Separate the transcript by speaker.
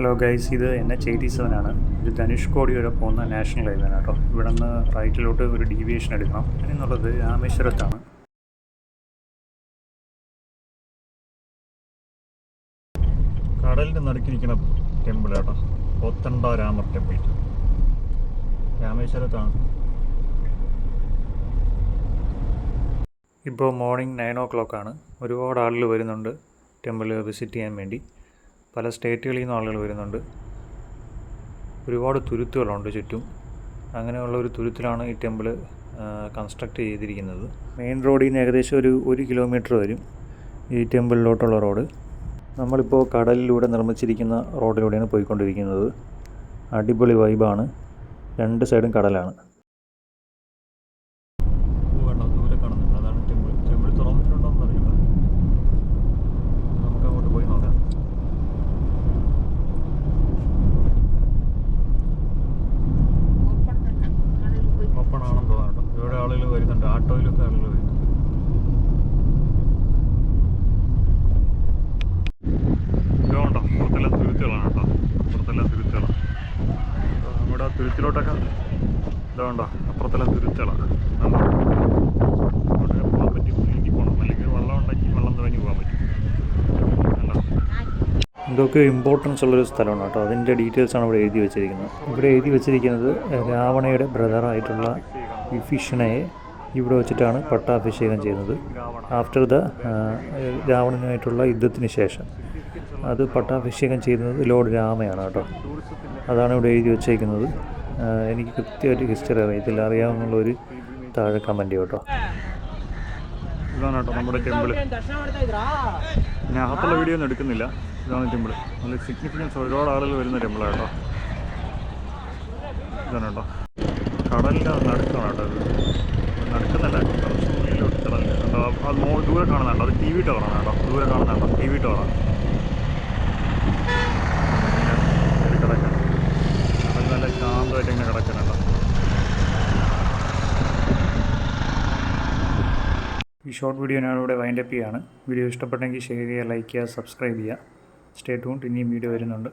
Speaker 1: Hello guys, ഇത് NH87 ആണ്. ഇത് ധനുഷ്കോടി വരെ പോകുന്ന നാഷണൽ ഹൈവേ ആണ് കേട്ടോ. ഇവിടെ നിന്ന് റൈറ്റിലോട്ട് ഒരു ഡീവിയേഷൻ എടുക്കണം. എന്നുള്ളത് രാമേശ്വരത്താണ്. കടലിൻ്റെ നടുക്കിരിക്കുന്ന ടെമ്പിൾ കേട്ടോ, പോത്തണ്ട രാമർ ടെമ്പിൾ രാമേശ്വരത്താണ്. ഇപ്പോൾ മോർണിംഗ് 9 o'clock ആണ്. ഒരുപാട് ആളുകൾ വരുന്നുണ്ട് ടെമ്പിൾ വിസിറ്റ് ചെയ്യാൻ വേണ്ടി. പല സ്റ്റേറ്റുകളിൽ നിന്നും ആളുകൾ വരുന്നുണ്ട്. ഒരുപാട് തുരുത്തുകളുണ്ട് ചുറ്റും. അങ്ങനെയുള്ള ഒരു തുരുത്തിലാണ് ഈ ടെമ്പിൾ കൺസ്ട്രക്റ്റ് ചെയ്തിരിക്കുന്നത്. മെയിൻ റോഡിൽ നിന്ന് ഏകദേശം ഒരു കിലോമീറ്റർ വരും ഈ ടെമ്പിളിലോട്ടുള്ള റോഡ്. നമ്മളിപ്പോൾ കടലിലൂടെ നിർമ്മിച്ചിരിക്കുന്ന റോഡിലൂടെയാണ് പോയിക്കൊണ്ടിരിക്കുന്നത്. അടിപൊളി വൈബാണ്. രണ്ട് സൈഡും കടലാണ്. വരുന്നുണ്ട്, ആട്ടോയിലൊക്കെ ആളുകൾ വരുന്നുണ്ട്. ഇതുകൊണ്ടോ പുറത്തെല്ലാം തുരുത്തുകളാണ് കേട്ടോ, പുറത്തെല്ലാം തുരുത്തുകളാണ്. നമ്മുടെ തുരുത്തിലോട്ടൊക്കെ ഇതുകൊണ്ടോ അപ്പുറത്തെല്ലാം തുരുത്തുകളാണ്. അങ്ങോട്ടൊക്കെ പോകാൻ പറ്റും, നീന്തി പോകണം. അല്ലെങ്കിൽ വെള്ളം ഉണ്ടെങ്കിൽ വെള്ളം തുടങ്ങി പോകാൻ പറ്റും. ഇതൊക്കെ ഇമ്പോർട്ടൻസ് ഉള്ളൊരു സ്ഥലമാണ് കേട്ടോ. അതിൻ്റെ ഡീറ്റെയിൽസാണ് ഇവിടെ എഴുതി വെച്ചിരിക്കുന്നത്. ഇവിടെ എഴുതി വെച്ചിരിക്കുന്നത് രാവണയുടെ ബ്രദറായിട്ടുള്ള വിഭീഷണയെ ഇവിടെ വെച്ചിട്ടാണ് പട്ടാഭിഷേകം ചെയ്യുന്നത്. ആഫ്റ്റർ രാവണനുമായിട്ടുള്ള യുദ്ധത്തിന് ശേഷം അത് പട്ടാഭിഷേകം ചെയ്യുന്നത് ലോർഡ് രാമയാണ് കേട്ടോ. അതാണ് ഇവിടെ എഴുതി വെച്ചേക്കുന്നത്. എനിക്ക് കൃത്യമായിട്ട് ഹിസ്റ്ററി അറിയത്തില്ല, അറിയാവുന്നുള്ളൊരു താഴെ കമൻറ്റ് കേട്ടോ. ഇതാണ് കേട്ടോ നമ്മുടെ ടെമ്പിൾ. ഞാൻ അകത്തുള്ള വീഡിയോ ഒന്നും എടുക്കുന്നില്ല. ഇതാണ് ടെമ്പിൾ. നല്ല സിഗ്നിഫിക്കൻസ്, ഒരുപാട് ആളുകൾ വരുന്ന ടെമ്പിളാണ് കേട്ടോ. ഇതാണ് കേട്ടോ, കടലിൻ്റെ നടുക്കാണ് കേട്ടോ. ഇത് നടുക്കുന്നല്ല, കടലിൽ അത് ദൂരെ കാണുന്നുണ്ടോ, അത് TV ടവറാണ് കേട്ടോ. ദൂരെ കാണുന്നുണ്ടോ TV ടവറാണ്. കിടക്കാൻ കടൽ നല്ല ശാന്തമായിട്ട് ഇങ്ങനെ കിടക്കുന്നുണ്ടോ. ഈ ഷോർട്ട് വീഡിയോ ഞാനിവിടെ വൈൻഡപ്പ് ചെയ്യുകയാണ്. വീഡിയോ ഇഷ്ടപ്പെട്ടെങ്കിൽ ഷെയർ ചെയ്യുക, ലൈക്ക് ചെയ്യുക, സബ്സ്ക്രൈബ് ചെയ്യുക. Stay tuned. ഇനിയും വീഡിയോ വരുന്നുണ്ട്.